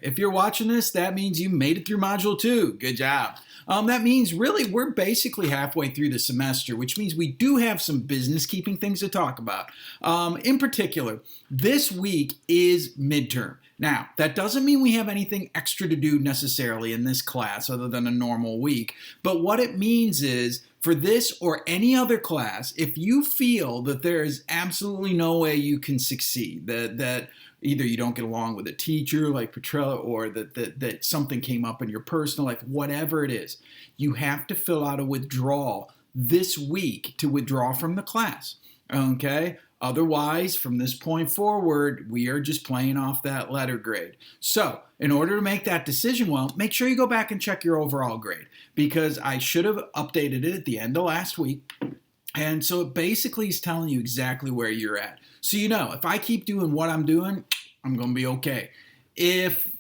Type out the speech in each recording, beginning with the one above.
If you're watching this, that means you made it through Module 2. Good job. That means really we're basically halfway through the semester, which means we do have some business keeping things to talk about. In particular, this week is midterm. Now, that doesn't mean we have anything extra to do necessarily in this class other than a normal week. But what it means is for this or any other class, if you feel that there is absolutely no way you can succeed, that either you don't get along with a teacher like Petrella or that something came up in your personal life, whatever it is, you have to fill out a withdrawal this week to withdraw from the class, okay? Otherwise, from this point forward, we are just playing off that letter grade. So, in order to make that decision well, make sure you go back and check your overall grade because I should have updated it at the end of last week. And so it basically is telling you exactly where you're at. So you know, if I keep doing what I'm doing, I'm going to be okay. If,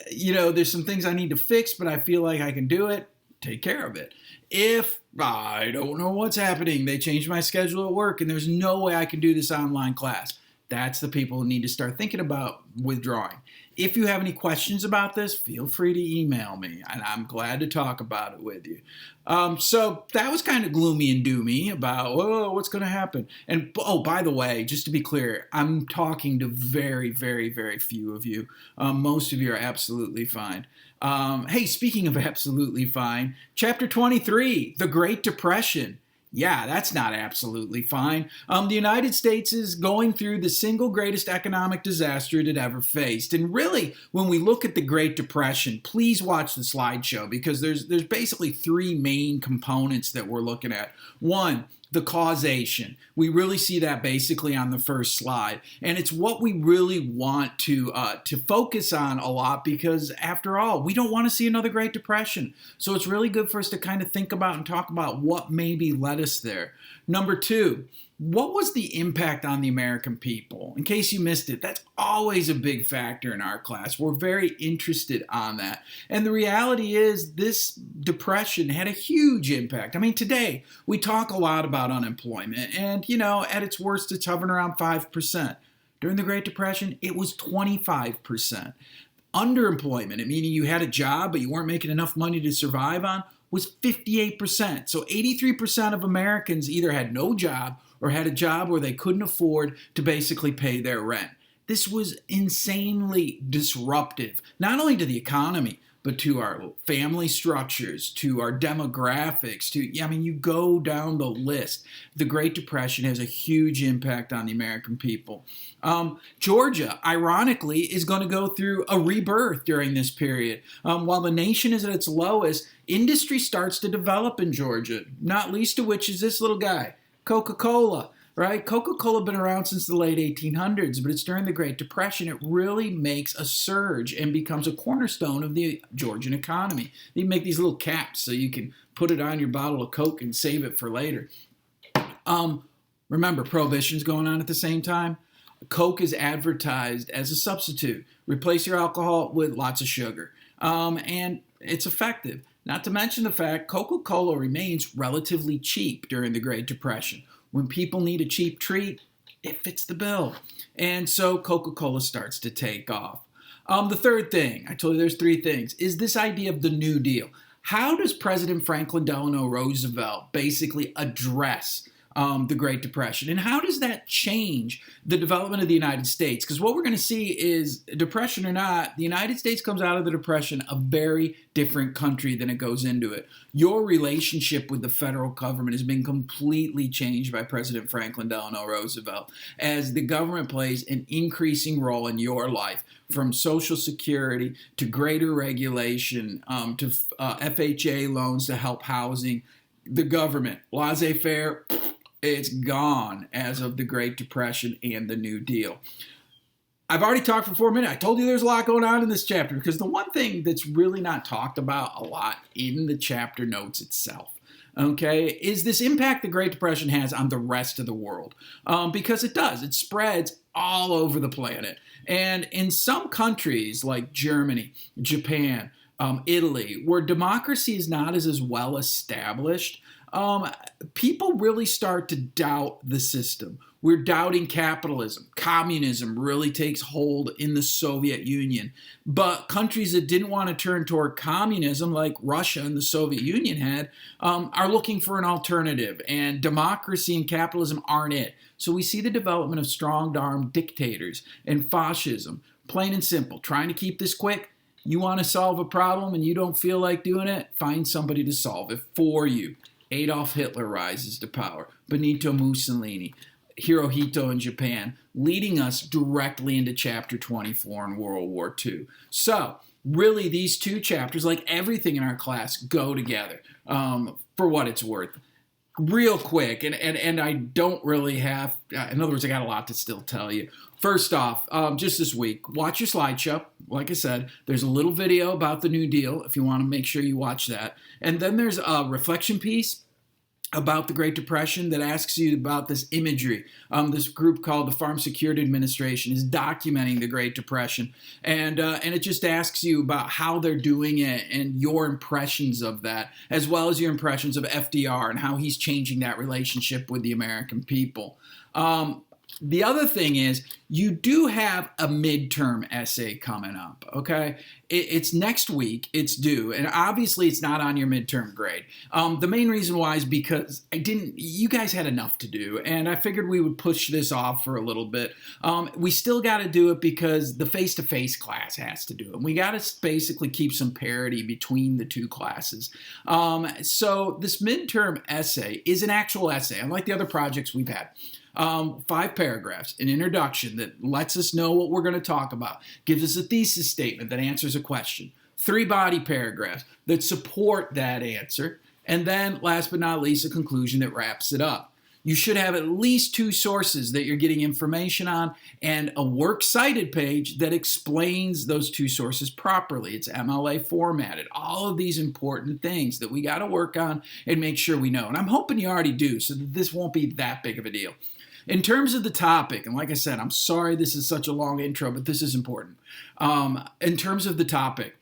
there's some things I need to fix, but I feel like I can do it, take care of it. If I don't know what's happening, they changed my schedule at work and there's no way I can do this online class, that's the people who need to start thinking about withdrawing. If you have any questions about this, feel free to email me, and I'm glad to talk about it with you. So that was kind of gloomy and doomy about, what's going to happen? And, by the way, just to be clear, I'm talking to very, very, very few of you. Most of you are absolutely fine. Hey, speaking of absolutely fine, Chapter 23, The Great Depression. Yeah, that's not absolutely fine. The United States is going through the single greatest economic disaster it had ever faced. And really, when we look at the Great Depression, please watch the slideshow because there's basically three main components that we're looking at. One, the causation. We really see that basically on the first slide. And it's what we really want to focus on a lot because, after all, we don't want to see another Great Depression. So it's really good for us to kind of think about and talk about what maybe led us there. Number two, what was the impact on the American people? In case you missed it, that's always a big factor in our class. We're very interested on that. And the reality is this depression had a huge impact. I mean, today we talk a lot about unemployment and, at its worst, it's hovering around 5%. During the Great Depression, it was 25%. Underemployment, meaning you had a job but you weren't making enough money to survive on, was 58%. So 83% of Americans either had no job or had a job where they couldn't afford to basically pay their rent. This was insanely disruptive, not only to the economy, but to our family structures, to our demographics, you go down the list. The Great Depression has a huge impact on the American people. Georgia, ironically, is going to go through a rebirth during this period. While the nation is at its lowest, industry starts to develop in Georgia, not least of which is this little guy, Coca-Cola. Right? Coca-Cola been around since the late 1800s, but it's during the Great Depression it really makes a surge and becomes a cornerstone of the Georgian economy. They make these little caps so you can put it on your bottle of Coke and save it for later. Remember, Prohibition's going on at the same time. Coke is advertised as a substitute. Replace your alcohol with lots of sugar. And it's effective. Not to mention the fact Coca-Cola remains relatively cheap during the Great Depression. When people need a cheap treat, it fits the bill. And so Coca-Cola starts to take off. The third thing, I told you there's three things, is this idea of the New Deal. How does President Franklin Delano Roosevelt basically address the Great Depression? And how does that change the development of the United States? Because what we're going to see is, depression or not, the United States comes out of the Depression a very different country than it goes into it. Your relationship with the federal government has been completely changed by President Franklin Delano Roosevelt, as the government plays an increasing role in your life, from Social Security to greater regulation to FHA loans to help housing. The government, laissez-faire, it's gone as of the Great Depression and the New Deal. I've already talked for 4 minutes. I told you there's a lot going on in this chapter because the one thing that's really not talked about a lot in the chapter notes itself, okay, is this impact the Great Depression has on the rest of the world. Because it does. It spreads all over the planet. And in some countries like Germany, Japan, Italy, where democracy is not as well established, people really start to doubt the system. We're doubting capitalism. Communism really takes hold in the Soviet Union. But countries that didn't want to turn toward communism, like Russia and the Soviet Union had, are looking for an alternative. And democracy and capitalism aren't it. So we see the development of strong-arm dictators and fascism. Plain and simple. Trying to keep this quick. You want to solve a problem and you don't feel like doing it? Find somebody to solve it for you. Adolf Hitler rises to power. Benito Mussolini. Hirohito in Japan, leading us directly into chapter 24 in World War II. So, really, these two chapters, like everything in our class, go together for what it's worth. Real quick, and I don't really have, in other words, I got a lot to still tell you. First off, just this week, watch your slideshow. Like I said, there's a little video about the New Deal if you want to make sure you watch that. And then there's a reflection piece about the Great Depression that asks you about this imagery. This group called the Farm Security Administration is documenting the Great Depression, and it just asks you about how they're doing it and your impressions of that, as well as your impressions of FDR and how he's changing that relationship with the American people. The other thing is you do have a midterm essay coming up, okay? It's next week, it's due, and obviously it's not on your midterm grade. The main reason why is because you guys had enough to do, and I figured we would push this off for a little bit. We still got to do it because the face-to-face class has to do it. We got to basically keep some parity between the two classes. So this midterm essay is an actual essay, unlike the other projects we've had. 5 paragraphs, an introduction that lets us know what we're going to talk about, gives us a thesis statement that answers a question, 3 body paragraphs that support that answer, and then, last but not least, a conclusion that wraps it up. You should have at least 2 sources that you're getting information on and a works cited page that explains those 2 sources properly. It's MLA formatted. All of these important things that we got to work on and make sure we know. And I'm hoping you already do so that this won't be that big of a deal. In terms of the topic, and like I said, I'm sorry this is such a long intro, but this is important. In terms of the topic,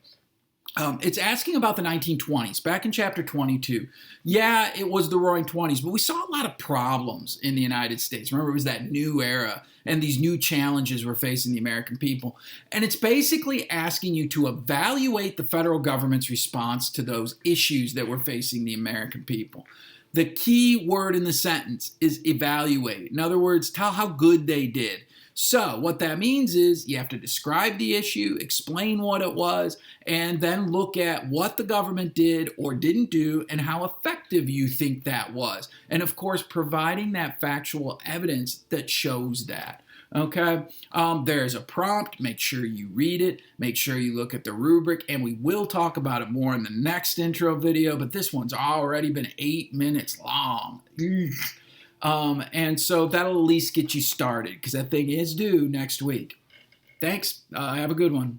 it's asking about the 1920s. Back in chapter 22, yeah, it was the Roaring 20s, but we saw a lot of problems in the United States. Remember, it was that new era, and these new challenges were facing the American people. And it's basically asking you to evaluate the federal government's response to those issues that were facing the American people. The key word in the sentence is evaluate. In other words, tell how good they did. So what that means is you have to describe the issue, explain what it was, and then look at what the government did or didn't do and how effective you think that was. And of course, providing that factual evidence that shows that. Okay, there's a prompt. Make sure you read it. Make sure you look at the rubric, and we will talk about it more in the next intro video, but this one's already been 8 minutes long. And so that'll at least get you started because that thing is due next week. Thanks. Have a good one.